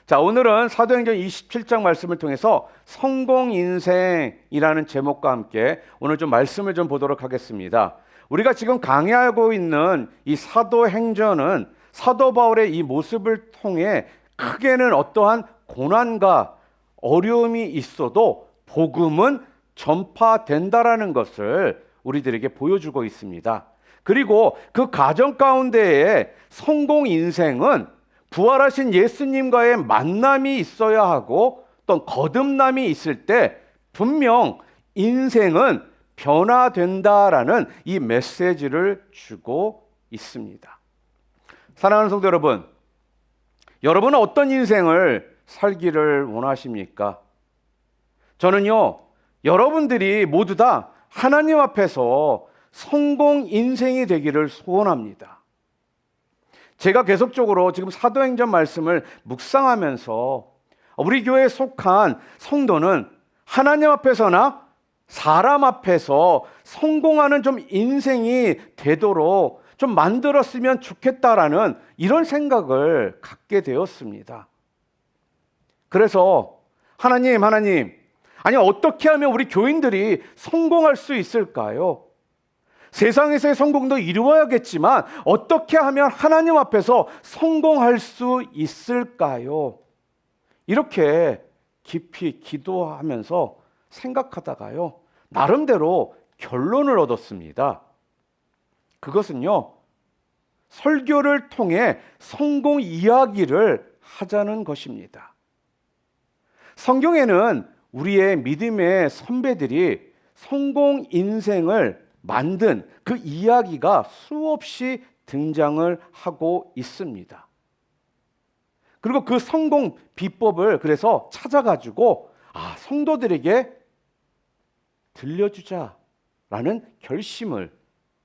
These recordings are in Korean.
자, 오늘은 사도행전 27장 말씀을 통해서 성공 인생이라는 제목과 함께 오늘 좀 말씀을 좀 보도록 하겠습니다. 우리가 지금 강의하고 있는 이 사도행전은 사도 바울의 이 모습을 통해 크게는 어떠한 고난과 어려움이 있어도 복음은 전파된다라는 것을 우리들에게 보여주고 있습니다. 그리고 그 과정 가운데에 성공 인생은 부활하신 예수님과의 만남이 있어야 하고 또 거듭남이 있을 때 분명 인생은 변화된다라는 이 메시지를 주고 있습니다. 사랑하는 성도 여러분, 여러분은 어떤 인생을 살기를 원하십니까? 저는요, 여러분들이 모두 다 하나님 앞에서 성공 인생이 되기를 소원합니다. 제가 계속적으로 지금 사도행전 말씀을 묵상하면서 우리 교회에 속한 성도는 하나님 앞에서나 사람 앞에서 성공하는 좀 인생이 되도록 좀 만들었으면 좋겠다라는 이런 생각을 갖게 되었습니다. 그래서 하나님, 아니 어떻게 하면 우리 교인들이 성공할 수 있을까요? 세상에서의 성공도 이루어야겠지만 어떻게 하면 하나님 앞에서 성공할 수 있을까요? 이렇게 깊이 기도하면서 생각하다가요, 나름대로 결론을 얻었습니다. 그것은요, 설교를 통해 성공 이야기를 하자는 것입니다. 성경에는 우리의 믿음의 선배들이 성공 인생을 만든 그 이야기가 수없이 등장을 하고 있습니다. 그리고 그 성공 비법을 그래서 찾아가지고 성도들에게 들려주자라는 결심을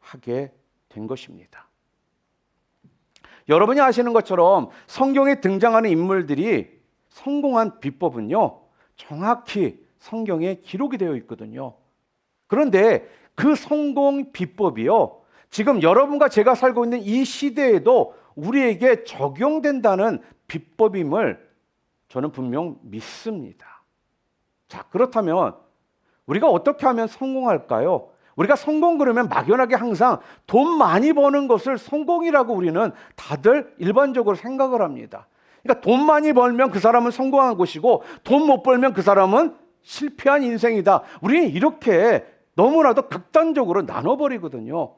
하게 된 것입니다. 여러분이 아시는 것처럼 성경에 등장하는 인물들이 성공한 비법은요, 정확히 성경에 기록이 되어 있거든요. 그런데 그 성공 비법이요, 지금 여러분과 제가 살고 있는 이 시대에도 우리에게 적용된다는 비법임을 저는 분명 믿습니다. 자, 그렇다면 우리가 어떻게 하면 성공할까요? 우리가 성공 그러면 막연하게 항상 돈 많이 버는 것을 성공이라고 우리는 다들 일반적으로 생각을 합니다. 그러니까 돈 많이 벌면 그 사람은 성공한 것이고 돈 못 벌면 그 사람은 실패한 인생이다. 우리는 이렇게 너무나도 극단적으로 나눠버리거든요.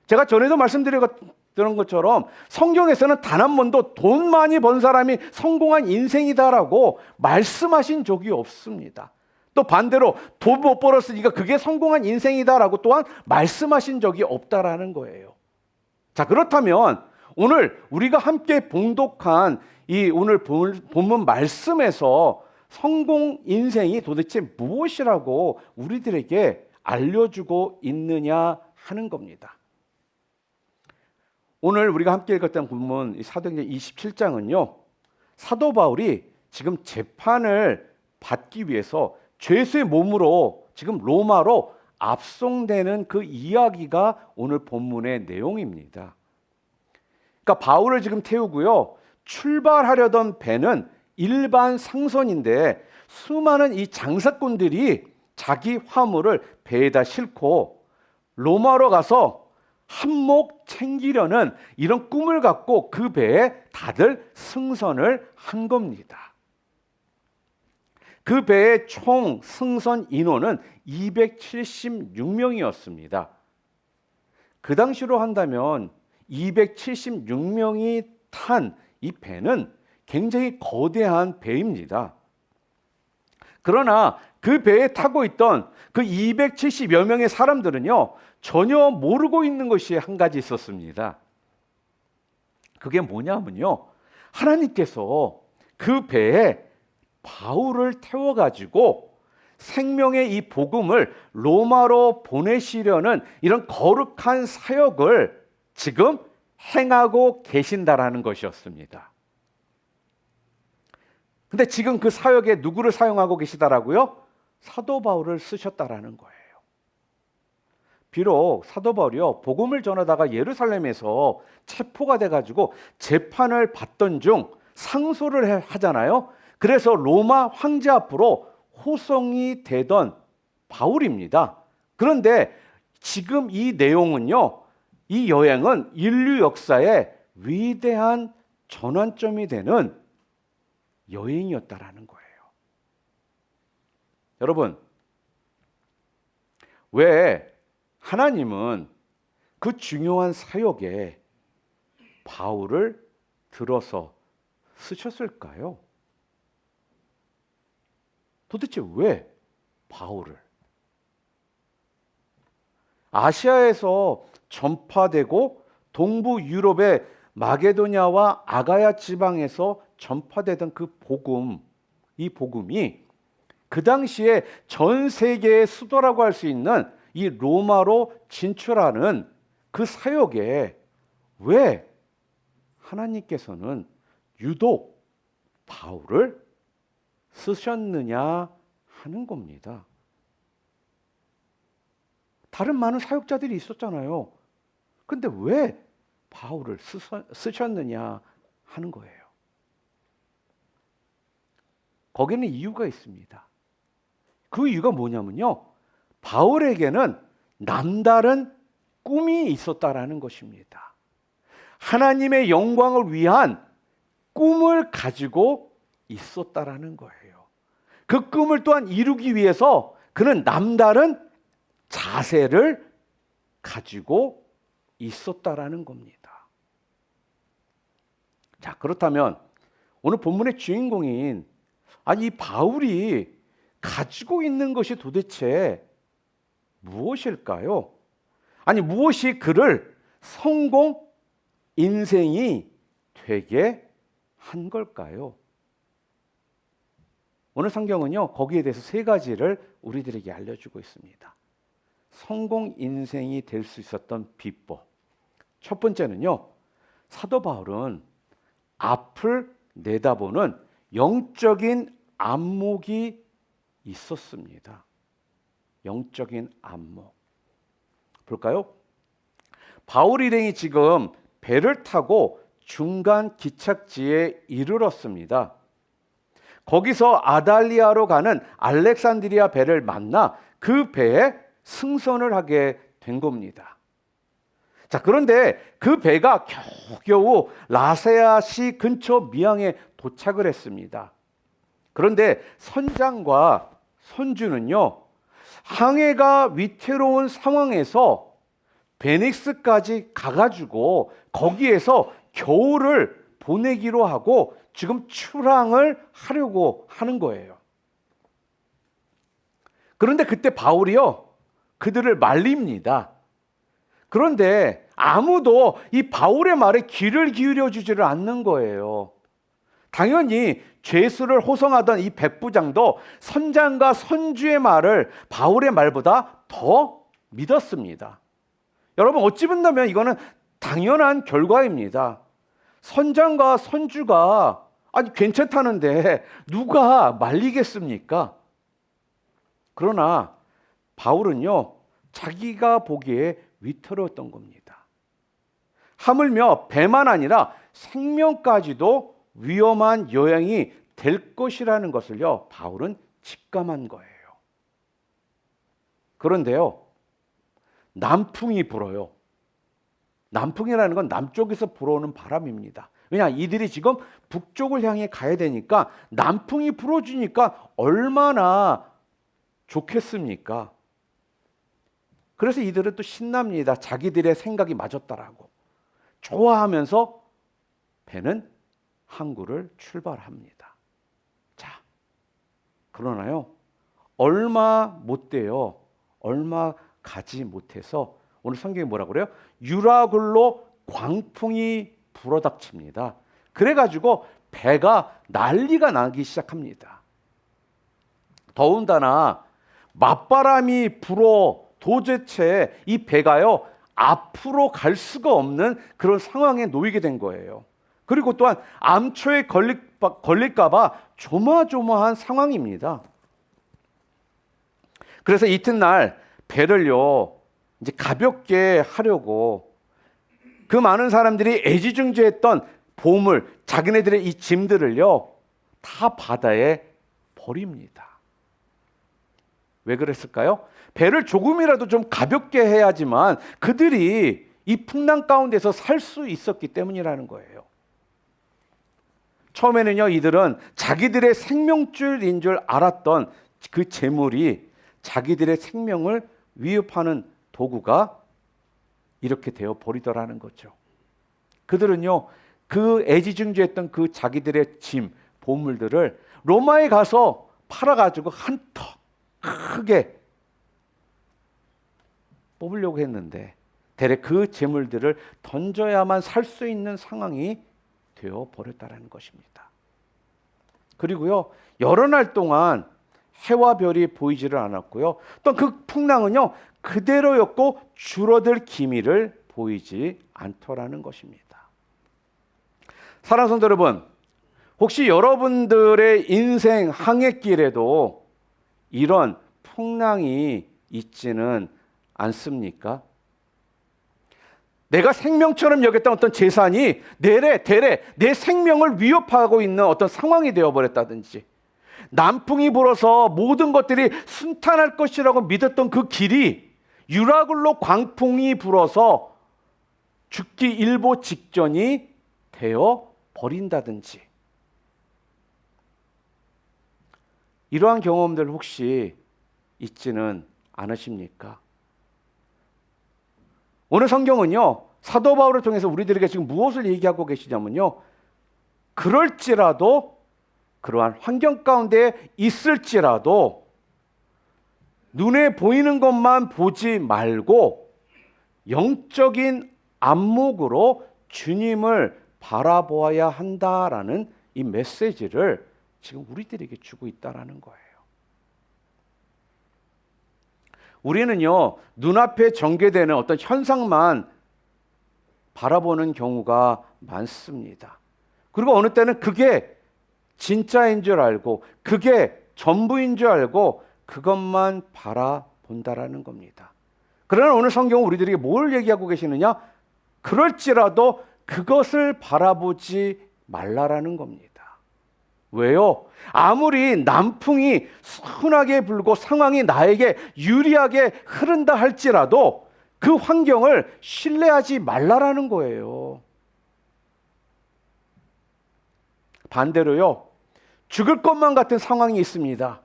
제가 전에도 말씀드렸던 것처럼 성경에서는 단 한 번도 돈 많이 번 사람이 성공한 인생이다라고 말씀하신 적이 없습니다. 또 반대로 돈 못 벌었으니까 그게 성공한 인생이다라고 또한 말씀하신 적이 없다라는 거예요. 자, 그렇다면 오늘 우리가 함께 봉독한 이 오늘 본문 말씀에서 성공 인생이 도대체 무엇이라고 우리들에게 알려주고 있느냐 하는 겁니다. 오늘 우리가 함께 읽었던 본문 사도행전 27장은요, 사도 바울이 지금 재판을 받기 위해서 죄수의 몸으로 지금 로마로 압송되는 그 이야기가 오늘 본문의 내용입니다. 그러니까 바울을 지금 태우고요, 출발하려던 배는 일반 상선인데 수많은 이 장사꾼들이 자기 화물을 배에다 싣고 로마로 가서 한몫 챙기려는 이런 꿈을 갖고 그 배에 다들 승선을 한 겁니다. 그 배의 총 승선 인원은 276명이었습니다. 그 당시로 한다면 276명이 탄 이 배는 굉장히 거대한 배입니다. 그러나 그 배에 타고 있던 그 270여 명의 사람들은요, 전혀 모르고 있는 것이 한 가지 있었습니다. 그게 뭐냐면요, 하나님께서 그 배에 바울을 태워가지고 생명의 이 복음을 로마로 보내시려는 이런 거룩한 사역을 지금 행하고 계신다라는 것이었습니다. 근데 지금 그 사역에 누구를 사용하고 계시다라고요? 사도 바울을 쓰셨다라는 거예요. 비록 사도 바울이요, 복음을 전하다가 예루살렘에서 체포가 돼가지고 재판을 받던 중 상소를 하잖아요. 그래서 로마 황제 앞으로 호송이 되던 바울입니다. 그런데 지금 이 내용은요, 이 여행은 인류 역사의 위대한 전환점이 되는 여행이었다라는 거예요. 여러분, 왜 하나님은 그 중요한 사역에 바울을 들어서 쓰셨을까요? 도대체 왜 바울을? 아시아에서 전파되고 동부 유럽의 마게도냐와 아가야 지방에서 전파되던 그 복음, 이 복음이 그 당시에 전 세계의 수도라고 할 수 있는 이 로마로 진출하는 그 사역에 왜 하나님께서는 유독 바울을 쓰셨느냐 하는 겁니다. 다른 많은 사역자들이 있었잖아요. 근데 왜 바울을 쓰셨느냐 하는 거예요. 거기는 이유가 있습니다. 그 이유가 뭐냐면요, 바울에게는 남다른 꿈이 있었다라는 것입니다. 하나님의 영광을 위한 꿈을 가지고 있었다라는 거예요. 그 꿈을 또한 이루기 위해서 그는 남다른 자세를 가지고 있었다라는 겁니다. 자, 그렇다면 오늘 본문의 주인공인 이 바울이 가지고 있는 것이 도대체 무엇일까요? 무엇이 그를 성공 인생이 되게 한 걸까요? 오늘 성경은요, 거기에 대해서 세 가지를 우리들에게 알려주고 있습니다. 성공 인생이 될 수 있었던 비법. 첫 번째는요, 사도 바울은 앞을 내다보는 영적인 안목이 있었습니다. 영적인 안목. 볼까요? 바울 일행이 지금 배를 타고 중간 기착지에 이르렀습니다. 거기서 아달리아로 가는 알렉산드리아 배를 만나 그 배에 승선을 하게 된 겁니다. 자, 그런데 그 배가 겨우겨우 라세아시 근처 미항에 도착을 했습니다. 그런데 선장과 선주는요, 항해가 위태로운 상황에서 베닉스까지 가가지고 거기에서 겨울을 보내기로 하고 지금 출항을 하려고 하는 거예요. 그런데 그때 바울이요, 그들을 말립니다. 그런데 아무도 이 바울의 말에 귀를 기울여 주지를 않는 거예요. 당연히 죄수를 호송하던 이 백부장도 선장과 선주의 말을 바울의 말보다 더 믿었습니다. 여러분, 어찌 본다면 이거는 당연한 결과입니다. 선장과 선주가 괜찮다는데 누가 말리겠습니까? 그러나 바울은요, 자기가 보기에 위태로웠던 겁니다. 하물며 배만 아니라 생명까지도 위험한 여행이 될 것이라는 것을요, 바울은 직감한 거예요. 그런데요, 남풍이 불어요. 남풍이라는 건 남쪽에서 불어오는 바람입니다. 왜냐, 이들이 지금 북쪽을 향해 가야 되니까 남풍이 불어주니까 얼마나 좋겠습니까? 그래서 이들은 또 신납니다. 자기들의 생각이 맞았다라고 좋아하면서 배는 항구를 출발합니다. 자, 그러나요, 얼마 못 돼요. 얼마 가지 못해서 오늘 성경이 뭐라 그래요? 유라굴로 광풍이 불어닥칩니다. 그래가지고 배가 난리가 나기 시작합니다. 더군다나 맞바람이 불어 도대체 이 배가요, 앞으로 갈 수가 없는 그런 상황에 놓이게 된 거예요. 그리고 또한 암초에 걸릴까 봐 조마조마한 상황입니다. 그래서 이튿날 배를요, 이제 가볍게 하려고 그 많은 사람들이 애지중지했던 보물, 자기네들의 이 짐들을요, 다 바다에 버립니다. 왜 그랬을까요? 배를 조금이라도 좀 가볍게 해야지만 그들이 이 풍랑 가운데서 살 수 있었기 때문이라는 거예요. 처음에는요, 이들은 자기들의 생명줄인 줄 알았던 그 재물이 자기들의 생명을 위협하는 도구가 이렇게 되어 버리더라는 거죠. 그들은요, 그 애지중지했던 그 자기들의 짐, 보물들을 로마에 가서 팔아가지고 한턱 크게 뽑으려고 했는데 대략 그 재물들을 던져야만 살 수 있는 상황이 되어 버렸다는 것입니다. 그리고요, 여러 날 동안 해와 별이 보이지를 않았고요. 또 그 풍랑은요, 그대로였고 줄어들 기미를 보이지 않더라는 것입니다. 사랑하는 성도 여러분, 혹시 여러분들의 인생 항해길에도 이런 풍랑이 있지는 않습니까? 내가 생명처럼 여겼던 어떤 재산이 대래 내 생명을 위협하고 있는 어떤 상황이 되어버렸다든지, 남풍이 불어서 모든 것들이 순탄할 것이라고 믿었던 그 길이 유라굴로 광풍이 불어서 죽기 일보 직전이 되어 버린다든지, 이러한 경험들 혹시 있지는 않으십니까? 오늘 성경은요, 사도 바울을 통해서 우리들에게 지금 무엇을 얘기하고 계시냐면요, 그럴지라도, 그러한 환경 가운데 있을지라도 눈에 보이는 것만 보지 말고 영적인 안목으로 주님을 바라보아야 한다라는 이 메시지를 지금 우리들에게 주고 있다라는 거예요. 우리는요, 눈앞에 전개되는 어떤 현상만 바라보는 경우가 많습니다. 그리고 어느 때는 그게 진짜인 줄 알고, 그게 전부인 줄 알고 그것만 바라본다라는 겁니다. 그러나 오늘 성경은 우리들에게 뭘 얘기하고 계시느냐? 그럴지라도 그것을 바라보지 말라라는 겁니다. 왜요? 아무리 남풍이 순하게 불고 상황이 나에게 유리하게 흐른다 할지라도 그 환경을 신뢰하지 말라라는 거예요. 반대로요, 죽을 것만 같은 상황이 있습니다.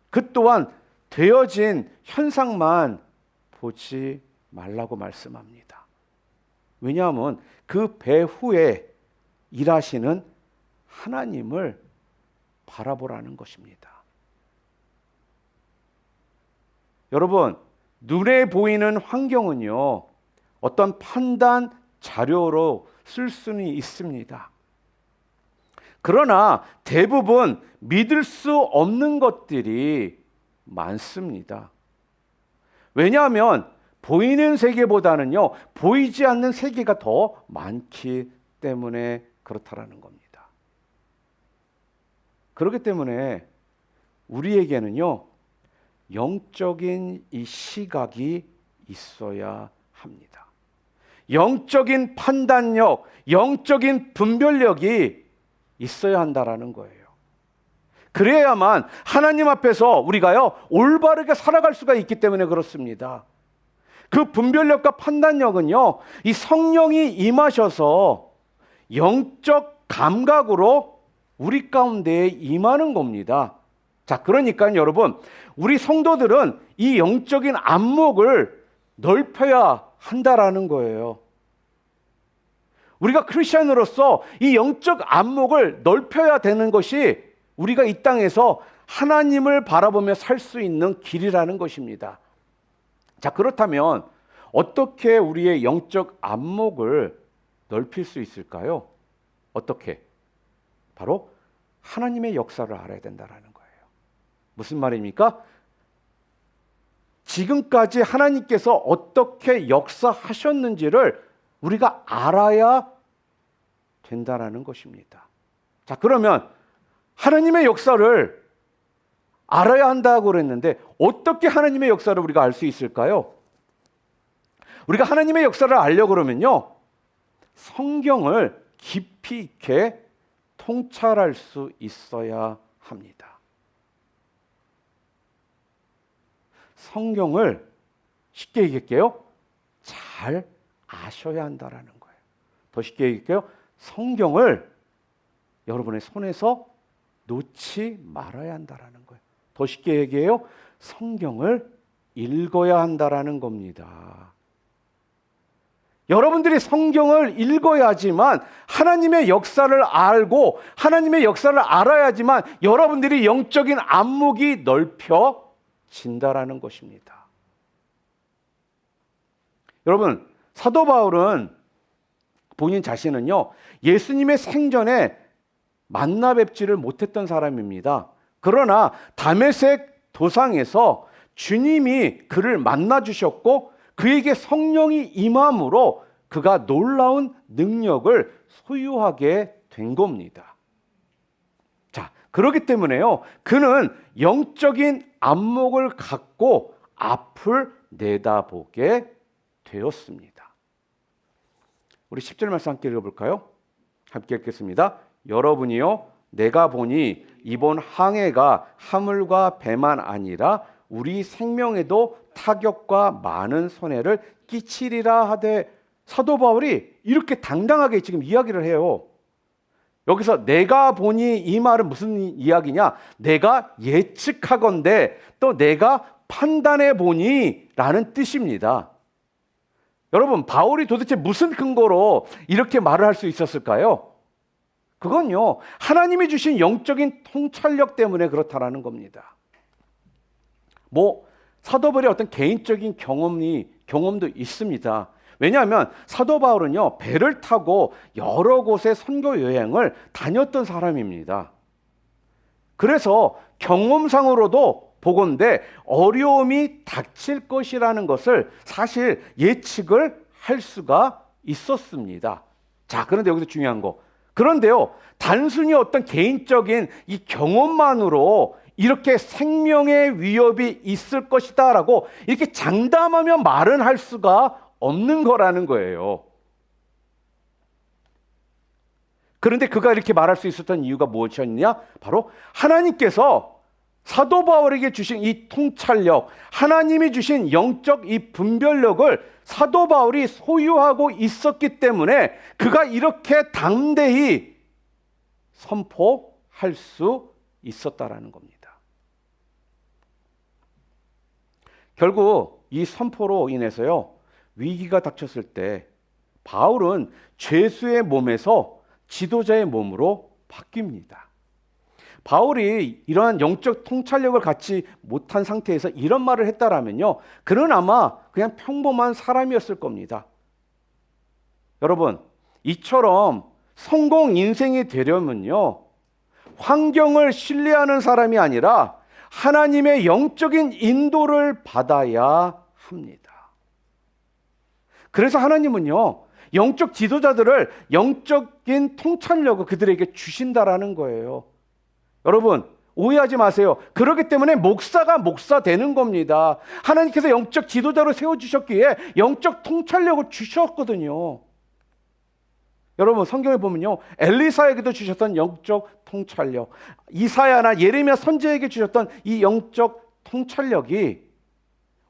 그 또한 되어진 현상만 보지 말라고 말씀합니다. 왜냐하면 그 배후에 일하시는 하나님을 바라보라는 것입니다. 여러분, 눈에 보이는 환경은요, 어떤 판단 자료로 쓸 수는 있습니다. 그러나 대부분 믿을 수 없는 것들이 많습니다. 왜냐하면 보이는 세계보다는요, 보이지 않는 세계가 더 많기 때문에 그렇다라는 겁니다. 그렇기 때문에 우리에게는요, 영적인 이 시각이 있어야 합니다. 영적인 판단력, 영적인 분별력이 있어야 한다라는 거예요. 그래야만 하나님 앞에서 우리가요, 올바르게 살아갈 수가 있기 때문에 그렇습니다. 그 분별력과 판단력은요, 이 성령이 임하셔서 영적 감각으로 우리 가운데에 임하는 겁니다. 자, 그러니까 여러분, 우리 성도들은 이 영적인 안목을 넓혀야 한다라는 거예요. 우리가 크리스천으로서 이 영적 안목을 넓혀야 되는 것이 우리가 이 땅에서 하나님을 바라보며 살 수 있는 길이라는 것입니다. 자, 그렇다면 어떻게 우리의 영적 안목을 넓힐 수 있을까요? 어떻게? 바로 하나님의 역사를 알아야 된다는 거예요. 무슨 말입니까? 지금까지 하나님께서 어떻게 역사하셨는지를 우리가 알아야 된다는 것입니다. 자, 그러면 하나님의 역사를 알아야 한다고 그랬는데 어떻게 하나님의 역사를 우리가 알 수 있을까요? 우리가 하나님의 역사를 알려고 그러면요, 성경을 깊이 있게 통찰할 수 있어야 합니다. 성경을 쉽게 얘기할게요. 잘 아셔야 한다라는 거예요. 더 쉽게 얘기할게요. 성경을 여러분의 손에서 놓지 말아야 한다라는 거예요. 더 쉽게 얘기해요. 성경을 읽어야 한다라는 겁니다. 여러분들이 성경을 읽어야지만 하나님의 역사를 알고 하나님의 역사를 알아야지만 여러분들이 영적인 안목이 넓혀진다라는 것입니다. 여러분, 사도 바울은 본인 자신은요, 예수님의 생전에 만나 뵙지를 못했던 사람입니다. 그러나 다메섹 도상에서 주님이 그를 만나 주셨고 그에게 성령이 임함으로 그가 놀라운 능력을 소유하게 된 겁니다. 자, 그렇기 때문에요, 그는 영적인 안목을 갖고 앞을 내다보게 되었습니다. 우리 10절 말씀 함께 읽어볼까요? 함께 읽겠습니다. 여러분이요, 내가 보니 이번 항해가 하물과 배만 아니라 우리 생명에도 타격과 많은 손해를 끼치리라 하되, 사도 바울이 이렇게 당당하게 지금 이야기를 해요. 여기서 내가 보니 이 말은 무슨 이야기냐? 내가 예측하건대 또 내가 판단해 보니 라는 뜻입니다. 여러분, 바울이 도대체 무슨 근거로 이렇게 말을 할 수 있었을까요? 그건요, 하나님이 주신 영적인 통찰력 때문에 그렇다라는 겁니다. 사도 바울의 어떤 개인적인 경험도 있습니다. 왜냐하면 사도 바울은요, 배를 타고 여러 곳의 선교 여행을 다녔던 사람입니다. 그래서 경험상으로도 보건대 어려움이 닥칠 것이라는 것을 사실 예측을 할 수가 있었습니다. 자, 그런데 여기서 중요한 거. 그런데요, 단순히 어떤 개인적인 이 경험만으로 이렇게 생명의 위협이 있을 것이다 라고 이렇게 장담하며 말은 할 수가 없는 거라는 거예요. 그런데 그가 이렇게 말할 수 있었던 이유가 무엇이었냐? 바로 하나님께서 사도 바울에게 주신 이 통찰력, 하나님이 주신 영적 이 분별력을 사도 바울이 소유하고 있었기 때문에 그가 이렇게 담대히 선포할 수 있었다라는 겁니다. 결국 이 선포로 인해서요, 위기가 닥쳤을 때 바울은 죄수의 몸에서 지도자의 몸으로 바뀝니다. 바울이 이러한 영적 통찰력을 갖지 못한 상태에서 이런 말을 했다라면요, 그는 아마 그냥 평범한 사람이었을 겁니다. 여러분, 이처럼 성공 인생이 되려면요, 환경을 신뢰하는 사람이 아니라 하나님의 영적인 인도를 받아야 합니다. 그래서 하나님은요, 영적 지도자들을 영적인 통찰력을 그들에게 주신다라는 거예요. 여러분, 오해하지 마세요. 그렇기 때문에 목사가 목사 되는 겁니다. 하나님께서 영적 지도자로 세워주셨기에 영적 통찰력을 주셨거든요. 여러분, 성경에 보면요, 엘리사에게도 주셨던 영적 통찰력, 이사야나 예레미야 선지자에게 주셨던 이 영적 통찰력이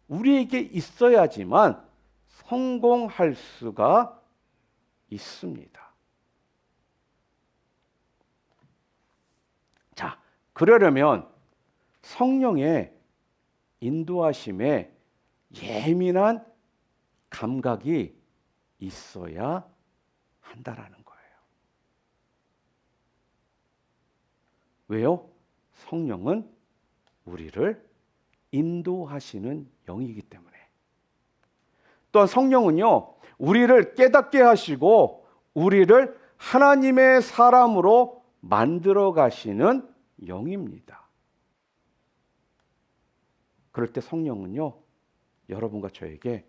우리에게 있어야지만 성공할 수가 있습니다. 자, 그러려면 성령의 인도하심에 예민한 감각이 있어야 한다라는 거예요. 왜요? 성령은 우리를 인도하시는 영이기 때문에. 또한 성령은요, 우리를 깨닫게 하시고 우리를 하나님의 사람으로 만들어 가시는 영입니다. 그럴 때 성령은요, 여러분과 저에게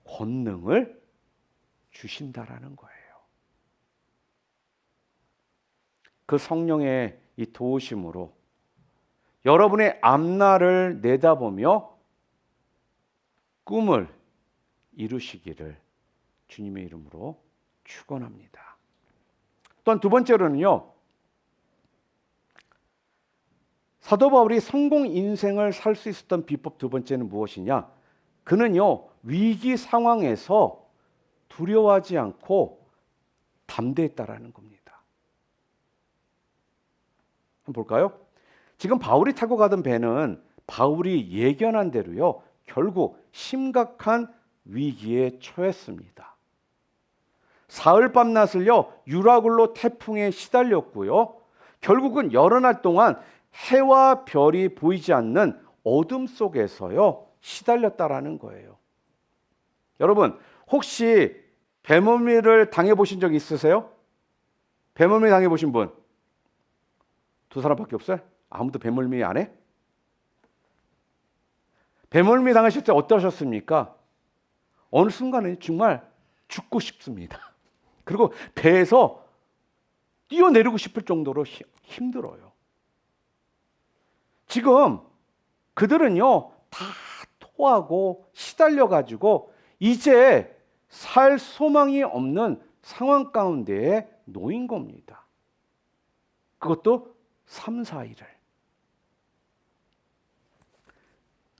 권능을 주신다라는 거예요. 그 성령의 이 도우심으로 여러분의 앞날을 내다보며 꿈을 이루시기를 주님의 이름으로 축원합니다. 또한 두 번째로는요, 사도 바울이 성공 인생을 살 수 있었던 비법 두 번째는 무엇이냐? 그는요, 위기 상황에서 두려워하지 않고 담대했다라는 겁니다. 한번 볼까요? 지금 바울이 타고 가던 배는 바울이 예견한 대로요, 결국 심각한 위기에 처했습니다. 사흘 밤낮을요, 유라굴로 태풍에 시달렸고요, 결국은 여러 날 동안 해와 별이 보이지 않는 어둠 속에서요, 시달렸다라는 거예요. 여러분, 혹시 배멀미를 당해보신 적 있으세요? 배멀미 당해보신 분? 두 사람밖에 없어요? 아무도 배멀미 안 해? 배멀미 당하실 때 어떠셨습니까? 어느 순간에 정말 죽고 싶습니다. 그리고 배에서 뛰어내리고 싶을 정도로 힘들어요. 지금 그들은요, 다 토하고 시달려가지고 이제 살 소망이 없는 상황 가운데에 놓인 겁니다. 그것도 3, 4일을.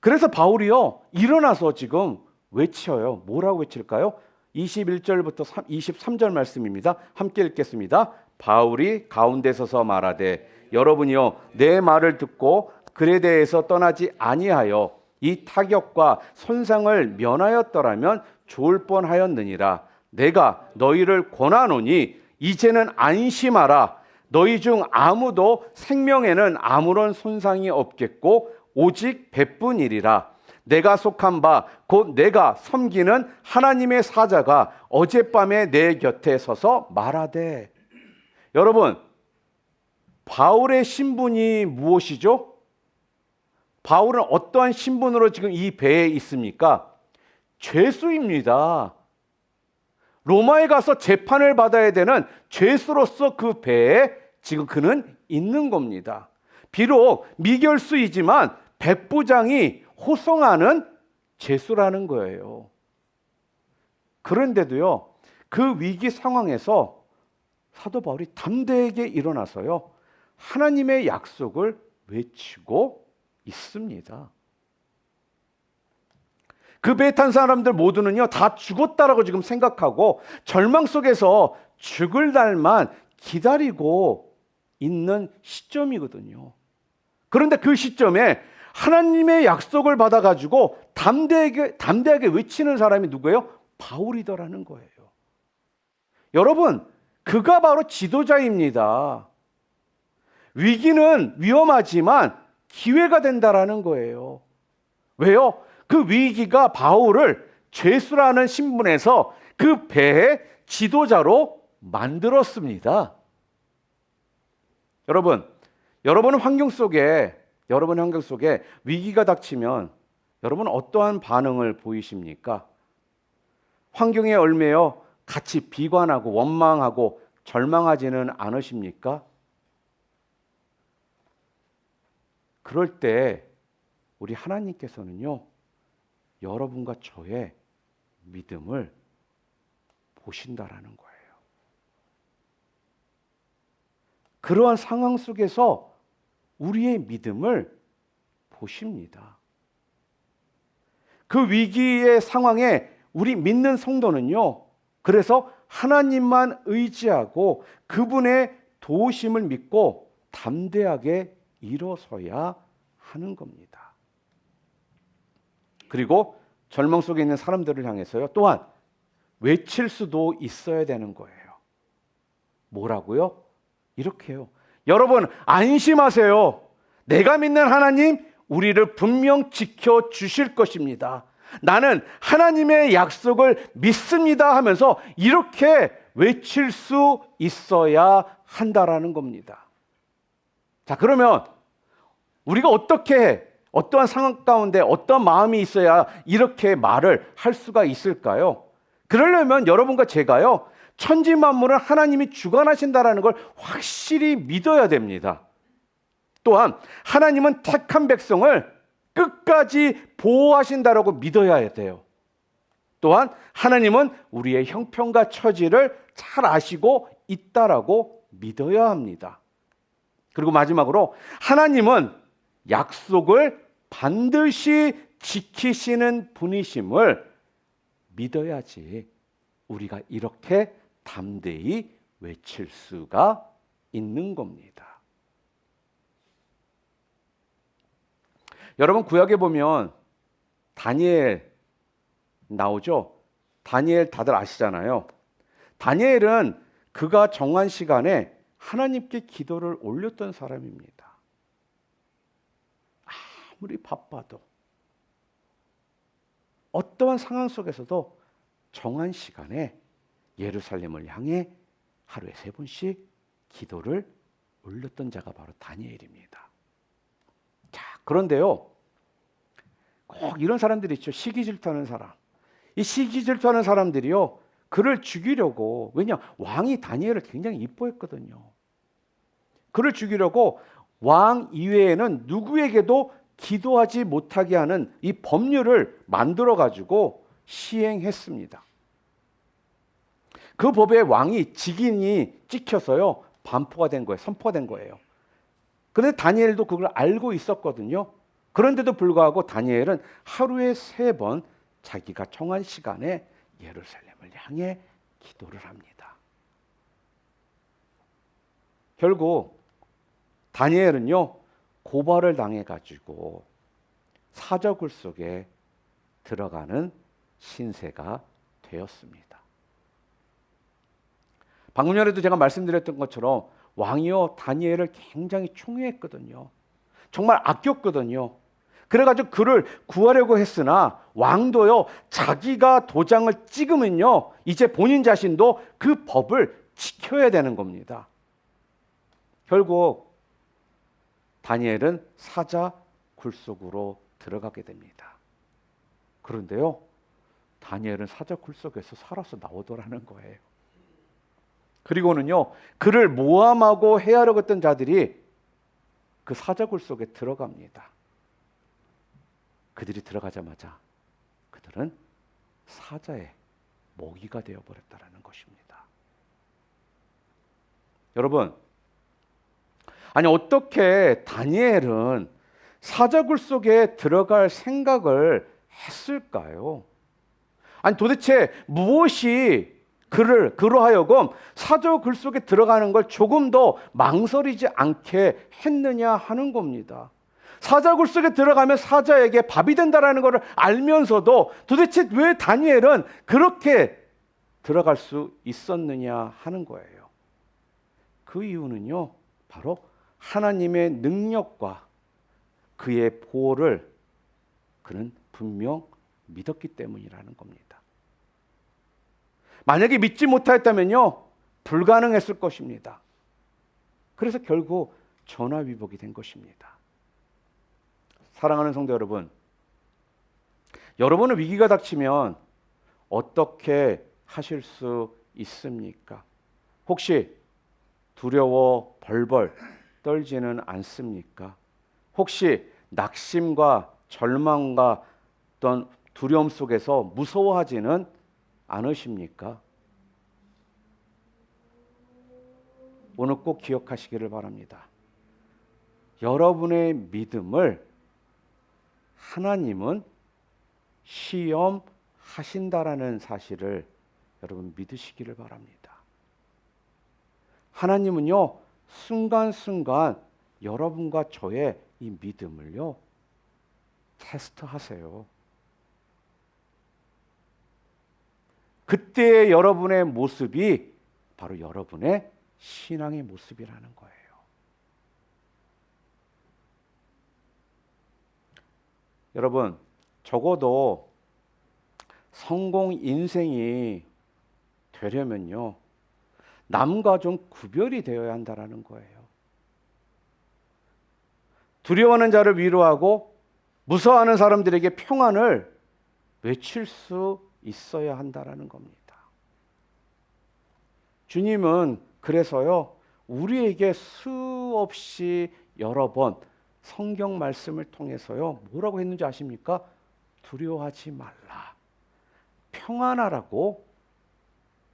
그래서 바울이요, 일어나서 지금 외쳐요. 뭐라고 외칠까요? 21절부터 23절 말씀입니다. 함께 읽겠습니다. 바울이 가운데 서서 말하되 여러분이요, 내 말을 듣고 그레데에서 떠나지 아니하여 이 타격과 손상을 면하였더라면 좋을 뻔하였느니라. 내가 너희를 권하노니 이제는 안심하라. 너희 중 아무도 생명에는 아무런 손상이 없겠고 오직 배뿐이리라. 내가 속한 바 곧 내가 섬기는 하나님의 사자가 어젯밤에 내 곁에 서서 말하되. 여러분, 바울의 신분이 무엇이죠? 바울은 어떠한 신분으로 지금 이 배에 있습니까? 죄수입니다. 로마에 가서 재판을 받아야 되는 죄수로서 그 배에 지금 그는 있는 겁니다. 비록 미결수이지만 백부장이 호송하는 죄수라는 거예요. 그런데도요, 그 위기 상황에서 사도 바울이 담대하게 일어나서요, 하나님의 약속을 외치고 있습니다. 그 배에 탄 사람들 모두는요, 다 죽었다라고 지금 생각하고 절망 속에서 죽을 날만 기다리고 있는 시점이거든요. 그런데 그 시점에 하나님의 약속을 받아가지고 담대하게 외치는 사람이 누구예요? 바울이더라는 거예요. 여러분, 그가 바로 지도자입니다. 위기는 위험하지만 기회가 된다라는 거예요. 왜요? 그 위기가 바울을 죄수라는 신분에서 그 배의 지도자로 만들었습니다. 여러분은 환경 속에 위기가 닥치면 여러분은 어떠한 반응을 보이십니까? 환경에 얽매여 같이 비관하고 원망하고 절망하지는 않으십니까? 그럴 때 우리 하나님께서는요, 여러분과 저의 믿음을 보신다라는 거예요. 그러한 상황 속에서 우리의 믿음을 보십니다. 그 위기의 상황에 우리 믿는 성도는요, 그래서 하나님만 의지하고 그분의 도우심을 믿고 담대하게 일어서야 하는 겁니다. 그리고 절망 속에 있는 사람들을 향해서요, 또한 외칠 수도 있어야 되는 거예요. 뭐라고요? 이렇게요. 여러분, 안심하세요. 내가 믿는 하나님, 우리를 분명 지켜주실 것입니다. 나는 하나님의 약속을 믿습니다 하면서 이렇게 외칠 수 있어야 한다라는 겁니다. 자, 그러면 우리가 어떠한 상황 가운데 어떤 마음이 있어야 이렇게 말을 할 수가 있을까요? 그러려면 여러분과 제가요, 천지 만물을 하나님이 주관하신다라는 걸 확실히 믿어야 됩니다. 또한 하나님은 택한 백성을 끝까지 보호하신다라고 믿어야 돼요. 또한 하나님은 우리의 형편과 처지를 잘 아시고 있다라고 믿어야 합니다. 그리고 마지막으로 하나님은 약속을 반드시 지키시는 분이심을 믿어야지 우리가 이렇게 담대히 외칠 수가 있는 겁니다. 여러분, 구약에 보면 다니엘 나오죠? 다니엘 다들 아시잖아요. 다니엘은 그가 정한 시간에 하나님께 기도를 올렸던 사람입니다. 아무리 바빠도 어떠한 상황 속에서도 정한 시간에 예루살렘을 향해 하루에 3번씩 기도를 올렸던 자가 바로 다니엘입니다. 자, 그런데요, 꼭 이런 사람들이 있죠. 시기 질투하는 사람. 이 시기 질투하는 사람들이요, 그를 죽이려고, 왜냐, 왕이 다니엘을 굉장히 이뻐했거든요. 그를 죽이려고 왕 이외에는 누구에게도 기도하지 못하게 하는 이 법률을 만들어 가지고 시행했습니다. 그 법에 왕이 직인이 찍혀서요, 반포가 된 거예요. 선포가 된 거예요. 그런데 다니엘도 그걸 알고 있었거든요. 그런데도 불구하고 다니엘은 하루에 3번 자기가 정한 시간에 예루살렘을 향해 기도를 합니다. 결국 다니엘은요, 고발을 당해가지고 사저굴 속에 들어가는 신세가 되었습니다. 방금 전에도 제가 말씀드렸던 것처럼 왕이요, 다니엘을 굉장히 총애했거든요. 정말 아꼈거든요. 그래가지고 그를 구하려고 했으나 왕도요, 자기가 도장을 찍으면요, 이제 본인 자신도 그 법을 지켜야 되는 겁니다. 결국 다니엘은 사자 굴속으로 들어가게 됩니다. 그런데요, 다니엘은 사자 굴속에서 살아서 나오더라는 거예요. 그리고는요, 그를 모함하고 해하려고 했던 자들이 그 사자 굴속에 들어갑니다. 그들이 들어가자마자 그들은 사자의 먹이가 되어버렸다는 것입니다. 여러분, 아니 어떻게 다니엘은 사자굴 속에 들어갈 생각을 했을까요? 아니 도대체 무엇이 그로 하여금 사자굴 속에 들어가는 걸 조금 더 망설이지 않게 했느냐 하는 겁니다. 사자굴 속에 들어가면 사자에게 밥이 된다라는 것을 알면서도 도대체 왜 다니엘은 그렇게 들어갈 수 있었느냐 하는 거예요. 그 이유는요, 바로 하나님의 능력과 그의 보호를 그는 분명 믿었기 때문이라는 겁니다. 만약에 믿지 못하였다면요, 불가능했을 것입니다. 그래서 결국 전화위복이 된 것입니다. 사랑하는 성도 여러분, 여러분은 위기가 닥치면 어떻게 하실 수 있습니까? 혹시 두려워 벌벌 떨지는 않습니까? 혹시 낙심과 절망과 어떤 두려움 속에서 무서워하지는 않으십니까? 오늘 꼭 기억하시기를 바랍니다. 여러분의 믿음을 하나님은 시험하신다라는 사실을 여러분 믿으시기를 바랍니다. 하나님은요, 순간순간 여러분과 저의 이 믿음을요, 테스트하세요. 그때의 여러분의 모습이 바로 여러분의 신앙의 모습이라는 거예요. 여러분, 적어도 성공 인생이 되려면요, 남과 좀 구별이 되어야 한다는 거예요. 두려워하는 자를 위로하고 무서워하는 사람들에게 평안을 외칠 수 있어야 한다는 겁니다. 주님은 그래서요, 우리에게 수없이 여러 번 성경 말씀을 통해서요, 뭐라고 했는지 아십니까? 두려워하지 말라, 평안하라고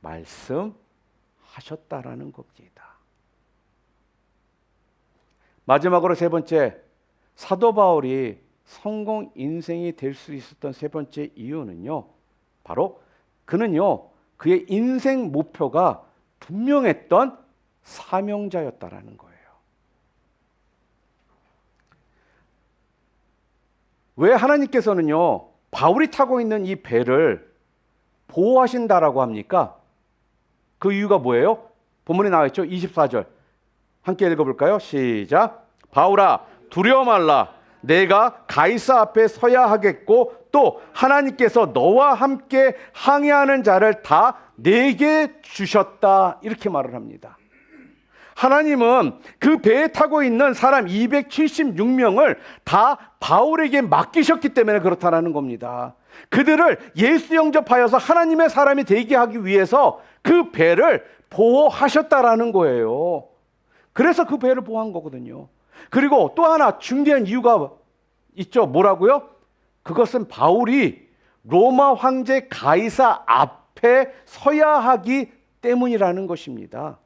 말씀하셨습니다. 하셨다라는 겁니다. 마지막으로 세 번째, 사도 바울이 성공 인생이 될 수 있었던 세 번째 이유는요, 바로 그는요 그의 인생 목표가 분명했던 사명자였다라는 거예요. 왜 하나님께서는요 바울이 타고 있는 이 배를 보호하신다라고 합니까? 그 이유가 뭐예요? 본문에 나와 있죠. 24절 함께 읽어볼까요? 시작. 바울아 두려워 말라. 내가 가이사 앞에 서야 하겠고 또 하나님께서 너와 함께 항해하는 자를 다 내게 주셨다. 이렇게 말을 합니다. 하나님은 그 배에 타고 있는 사람 276명을 다 바울에게 맡기셨기 때문에 그렇다는 겁니다. 그들을 예수 영접하여서 하나님의 사람이 되게 하기 위해서 그 배를 보호하셨다라는 거예요. 그래서 그 배를 보호한 거거든요. 그리고 또 하나 중대한 이유가 있죠. 뭐라고요? 그것은 바울이 로마 황제 가이사 앞에 서야 하기 때문이라는 것입니다.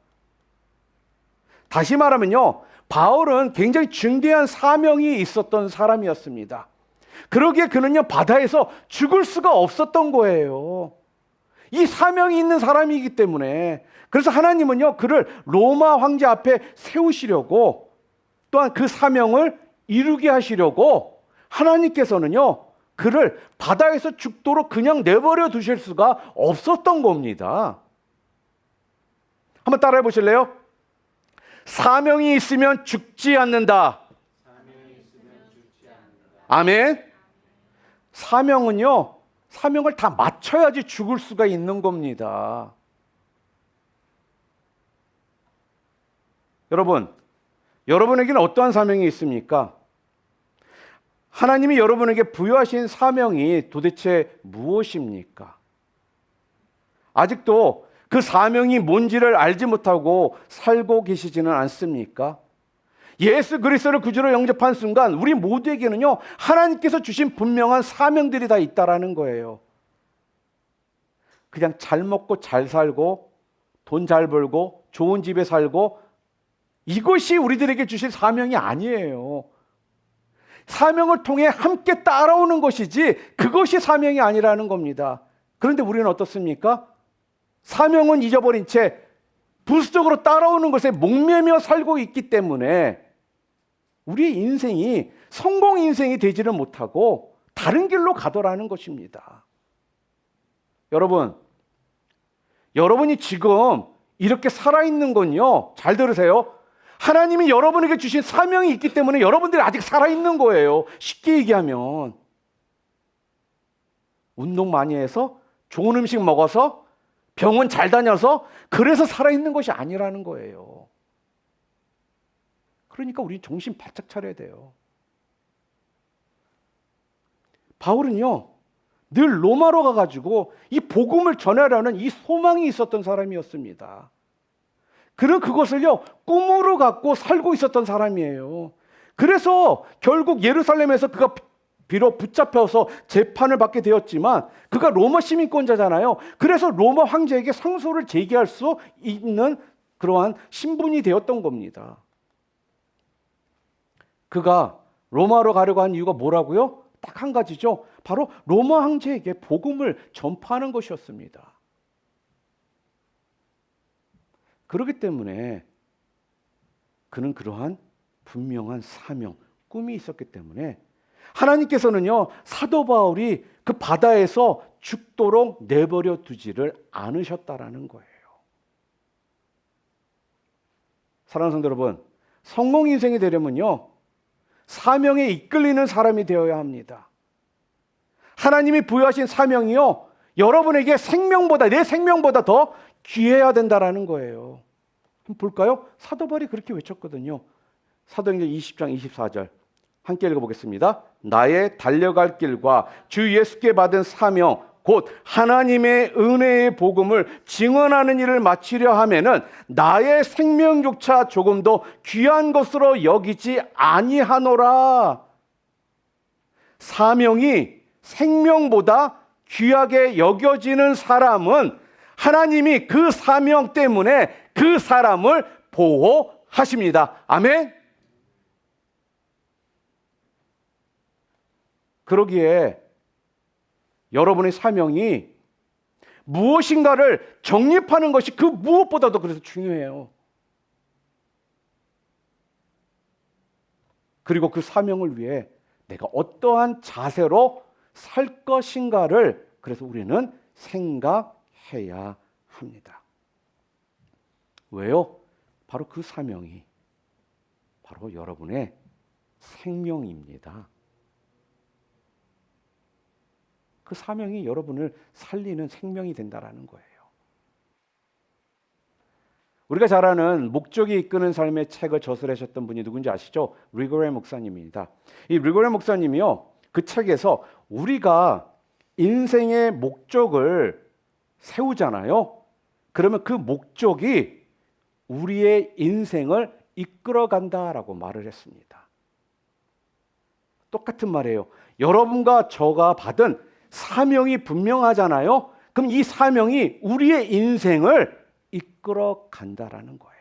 다시 말하면요, 바울은 굉장히 중대한 사명이 있었던 사람이었습니다. 그러기에 그는요 바다에서 죽을 수가 없었던 거예요. 이 사명이 있는 사람이기 때문에. 그래서 하나님은요 그를 로마 황제 앞에 세우시려고, 또한 그 사명을 이루게 하시려고 하나님께서는요 그를 바다에서 죽도록 그냥 내버려 두실 수가 없었던 겁니다. 한번 따라해 보실래요? 사명이 있으면 죽지 않는다. 아멘. 사명은요, 사명을 다 맞춰야지 죽을 수가 있는 겁니다. 여러분, 여러분에게는 어떠한 사명이 있습니까? 하나님이 여러분에게 부여하신 사명이 도대체 무엇입니까? 아직도 그 사명이 뭔지를 알지 못하고 살고 계시지는 않습니까? 예수 그리스도를 구주로 영접한 순간 우리 모두에게는요 하나님께서 주신 분명한 사명들이 다 있다라는 거예요. 그냥 잘 먹고 잘 살고 돈 잘 벌고 좋은 집에 살고, 이것이 우리들에게 주신 사명이 아니에요. 사명을 통해 함께 따라오는 것이지 그것이 사명이 아니라는 겁니다. 그런데 우리는 어떻습니까? 사명은 잊어버린 채 부수적으로 따라오는 것에 목매며 살고 있기 때문에 우리의 인생이 성공 인생이 되지를 못하고 다른 길로 가더라는 것입니다. 여러분, 여러분이 지금 이렇게 살아있는 건요, 잘 들으세요. 하나님이 여러분에게 주신 사명이 있기 때문에 여러분들이 아직 살아있는 거예요. 쉽게 얘기하면 운동 많이 해서 좋은 음식 먹어서 병원 잘 다녀서 그래서 살아있는 것이 아니라는 거예요. 그러니까 우리 정신 바짝 차려야 돼요. 바울은요 늘 로마로 가가지고 이 복음을 전하려는 이 소망이 있었던 사람이었습니다. 그는 그것을요 꿈으로 갖고 살고 있었던 사람이에요. 그래서 결국 예루살렘에서 그가 비록 붙잡혀서 재판을 받게 되었지만 그가 로마 시민권자잖아요. 그래서 로마 황제에게 상소를 제기할 수 있는 그러한 신분이 되었던 겁니다. 그가 로마로 가려고 한 이유가 뭐라고요? 딱 한 가지죠. 바로 로마 황제에게 복음을 전파하는 것이었습니다. 그렇기 때문에 그는 그러한 분명한 사명, 꿈이 있었기 때문에 하나님께서는요 사도 바울이 그 바다에서 죽도록 내버려 두지를 않으셨다라는 거예요. 사랑하는 성도 여러분, 성공 인생이 되려면요 사명에 이끌리는 사람이 되어야 합니다. 하나님이 부여하신 사명이요 여러분에게 생명보다, 내 생명보다 더 귀해야 된다라는 거예요. 한번 볼까요? 사도 바울이 그렇게 외쳤거든요. 사도행전 20장 24절 함께 읽어보겠습니다. 나의 달려갈 길과 주 예수께 받은 사명 곧 하나님의 은혜의 복음을 증언하는 일을 마치려 하면은 나의 생명조차 조금 더 귀한 것으로 여기지 아니하노라. 사명이 생명보다 귀하게 여겨지는 사람은 하나님이 그 사명 때문에 그 사람을 보호하십니다. 아멘. 그러기에 여러분의 사명이 무엇인가를 정립하는 것이 그 무엇보다도 그래서 중요해요. 그리고 그 사명을 위해 내가 어떠한 자세로 살 것인가를 그래서 우리는 생각해야 합니다. 왜요? 바로 그 사명이 바로 여러분의 생명입니다. 그 사명이 여러분을 살리는 생명이 된다라는 거예요. 우리가 잘 아는 목적이 이끄는 삶의 책을 저술하셨던 분이 누군지 아시죠? 리고레 목사님입니다. 이 리고레 목사님이요, 그 책에서 우리가 인생의 목적을 세우잖아요. 그러면 그 목적이 우리의 인생을 이끌어간다라고 말을 했습니다. 똑같은 말이에요. 여러분과 저가 받은 사명이 분명하잖아요. 그럼 이 사명이 우리의 인생을 이끌어 간다라는 거예요.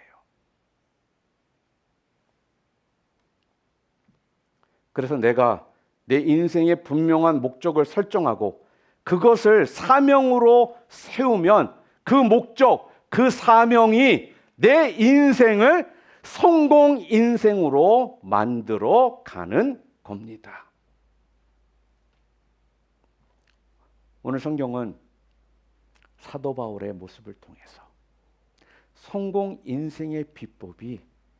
그래서 내가 내 인생의 분명한 목적을 설정하고 그것을 사명으로 세우면 그 목적, 그 사명이 내 인생을 성공 인생으로 만들어 가는 겁니다. 오늘 성경은 사도 바울의 모습을 통해서 성공 인생의 비법이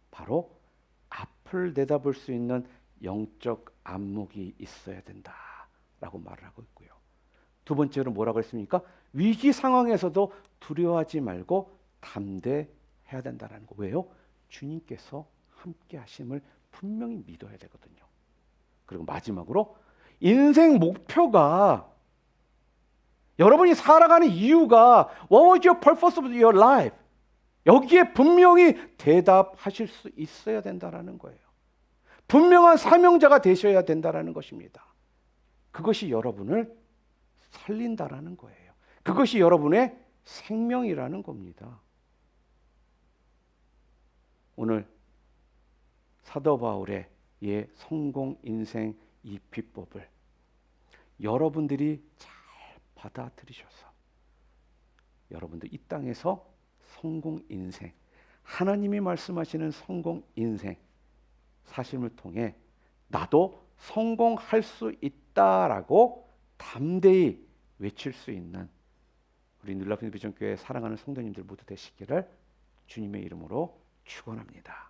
바로 앞을 내다볼 수 있는 영적 안목이 있어야 된다라고 말을 하고 있고요. 두 번째로 뭐라고 했습니까? 위기 상황에서도 두려워하지 말고 담대해야 된다는 거. 왜요? 주님께서 함께 하심을 분명히 믿어야 되거든요. 그리고 마지막으로 인생 목표가 여러분이 살아가는 이유가 What was your purpose of your life? 여기에 분명히 대답하실 수 있어야 된다는 거예요. 분명한 사명자가 되셔야 된다는 것입니다. 그것이 여러분을 살린다라는 거예요. 그것이 여러분의 생명이라는 겁니다. 오늘 사도 바울의 성공 인생 이 비법을 여러분들이 잘 받아들이셔서 여러분들 이 땅에서 성공 인생, 하나님이 말씀하시는 성공 인생 사심을 통해 나도 성공할 수 있다라고 담대히 외칠 수 있는 우리 뉴라이프 비전교회 사랑하는 성도님들 모두 되시기를 주님의 이름으로 축원합니다.